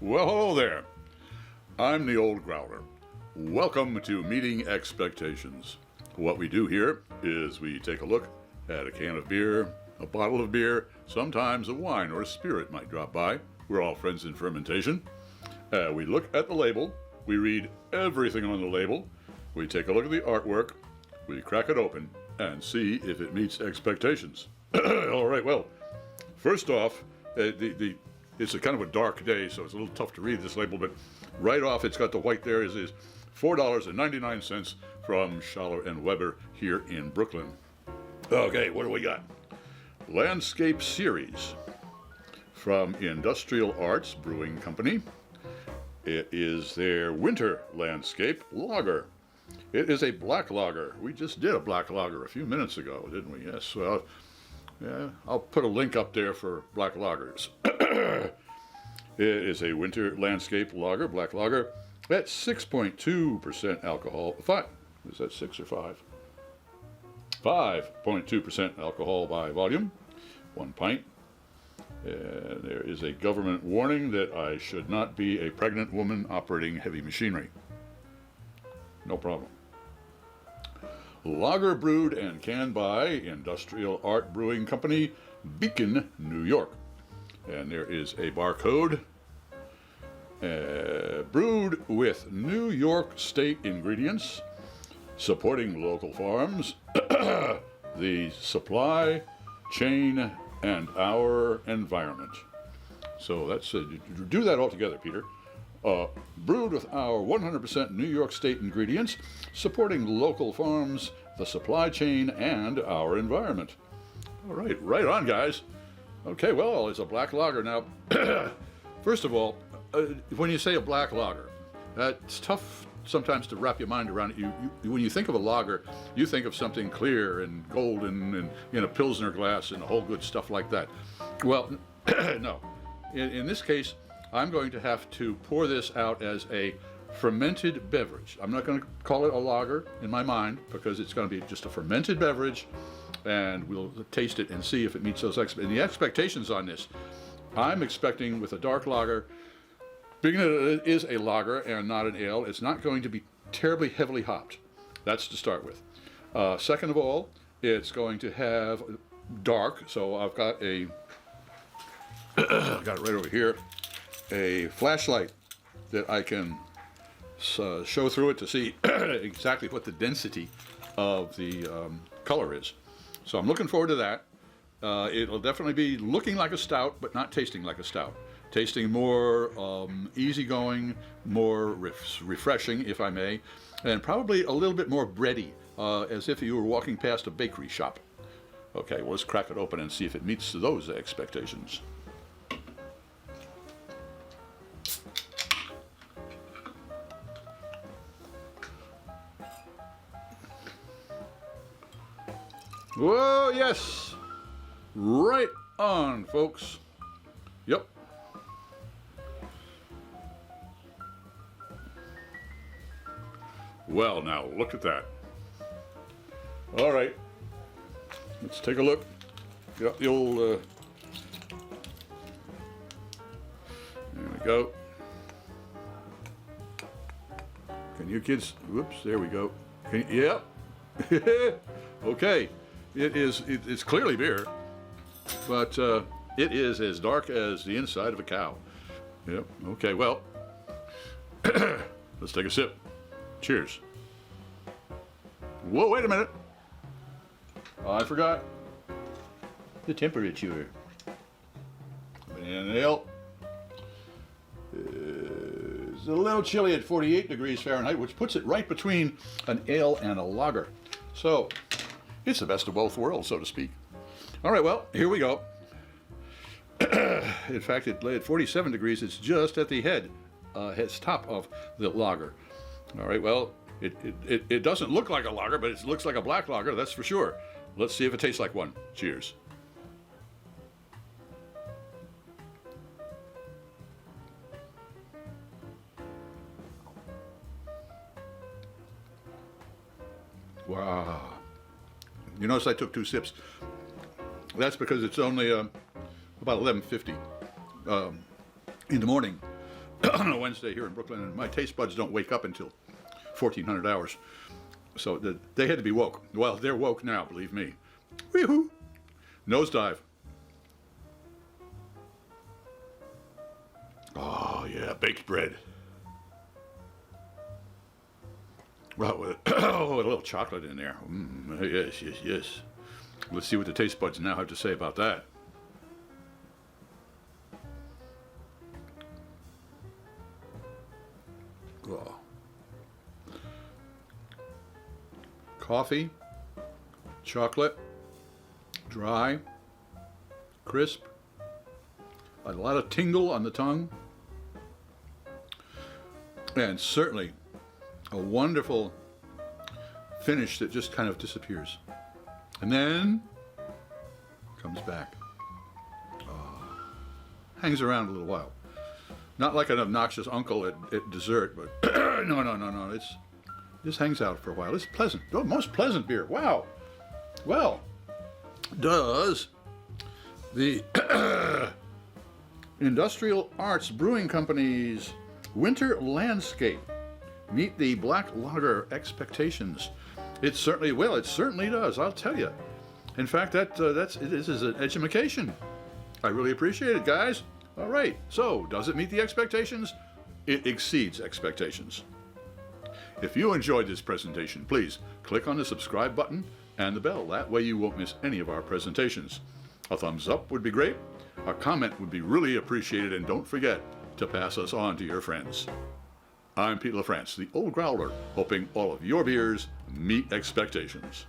Well, hello there. I'm the old Growler. Welcome to Meeting Expectations. What we do here is we take a look at a can of beer, a bottle of beer, sometimes a wine or a spirit might drop by. We're all friends in fermentation. We look at the label, we read everything on the label, we take a look at the artwork, we crack it open, and see if it meets expectations. All right, well, first off, it's a kind of a dark day, so it's a little tough to read this label, but right off it's got the white there is $4.99 from Schaller and Weber here in Brooklyn. Okay, what do we got? Landscape Series from Industrial Arts Brewing Company. It is their Winter Landscape Lager. It is a black lager. We just did a black lager a few minutes ago, didn't we? Yes. Well, yeah, I'll put a link up there for black lagers. It is a Winter Landscape Lager, black lager, at 6.2% alcohol. Is that 6 or 5? 5.2% alcohol by volume, 1 pint. And there is a government warning that I should not be a pregnant woman operating heavy machinery. No problem. Lager brewed and canned by Industrial Art Brewing Company, Beacon, New York. And there is a barcode. Brewed with New York State ingredients, supporting local farms, the supply chain, and our environment. So that's do that all together, Peter. Brewed with our 100% New York State ingredients, supporting local farms, the supply chain, and our environment. All right, right on, guys. Okay, well, it's a black lager. Now, first of all, when you say a black lager, it's tough sometimes to wrap your mind around it. When you think of a lager, you think of something clear and golden and in a Pilsner glass and a whole good stuff like that. Well, no. In this case, I'm going to have to pour this out as a fermented beverage. I'm not going to call it a lager in my mind because it's going to be just a fermented beverage, and we'll taste it and see if it meets those and the expectations on this. I'm expecting with a dark lager, being that it is a lager and not an ale, it's not going to be terribly heavily hopped. That's to start with. Second of all, it's going to have dark, so I've got a got it right over here, a flashlight that I can show through it to see exactly what the density of the color is. So I'm looking forward to that. It'll definitely be looking like a stout, but not tasting like a stout. Tasting more easygoing, more refreshing, if I may, and probably a little bit more bready, as if you were walking past a bakery shop. Okay, well, let's crack it open and see if it meets those expectations. Whoa, yes! Right on, folks. Yep. Well, now, look at that. All right. Let's take a look. Got the old... there we go. Can you kids... Whoops, there we go. Yep. Okay. It's clearly beer, but it is as dark as the inside of a cow. Yep. Okay, well, let's take a sip. Cheers. Whoa, wait a minute. I forgot the temperature. Banana ale is a little chilly at 48 degrees Fahrenheit, which puts it right between an ale and a lager. So, it's the best of both worlds, so to speak. All right, well, here we go. In fact, at 47 degrees, it's just at the head's top of the lager. All right, well, it doesn't look like a lager, but it looks like a black lager, that's for sure. Let's see if it tastes like one. Cheers. Wow. You notice I took 2 sips. That's because it's only about 11:50 in the morning. on a Wednesday here in Brooklyn, and my taste buds don't wake up until 1400 hours. So they had to be woke. Well, they're woke now, believe me. Wee-hoo! Nosedive. Oh, yeah, baked bread. Well, with a little chocolate in there. Yes, yes, yes. Let's see what the taste buds now have to say about that. Oh. Coffee, chocolate, dry, crisp, a lot of tingle on the tongue, and certainly a wonderful finish that just kind of disappears. And then comes back. Hangs around a little while. Not like an obnoxious uncle at dessert, but no. It just hangs out for a while. It's pleasant. Oh, most pleasant beer. Wow. Well, does the Industrial Arts Brewing Company's Winter Landscape meet the black lager expectations? It certainly will. It certainly does. I'll tell you. In fact, this is an edumacation. I really appreciate it, guys. All right. So, does it meet the expectations? It exceeds expectations. If you enjoyed this presentation, please click on the subscribe button and the bell. That way you won't miss any of our presentations. A thumbs up would be great. A comment would be really appreciated, and don't forget to pass us on to your friends. I'm Pete LaFrance, the Old Growler, hoping all of your beers meet expectations.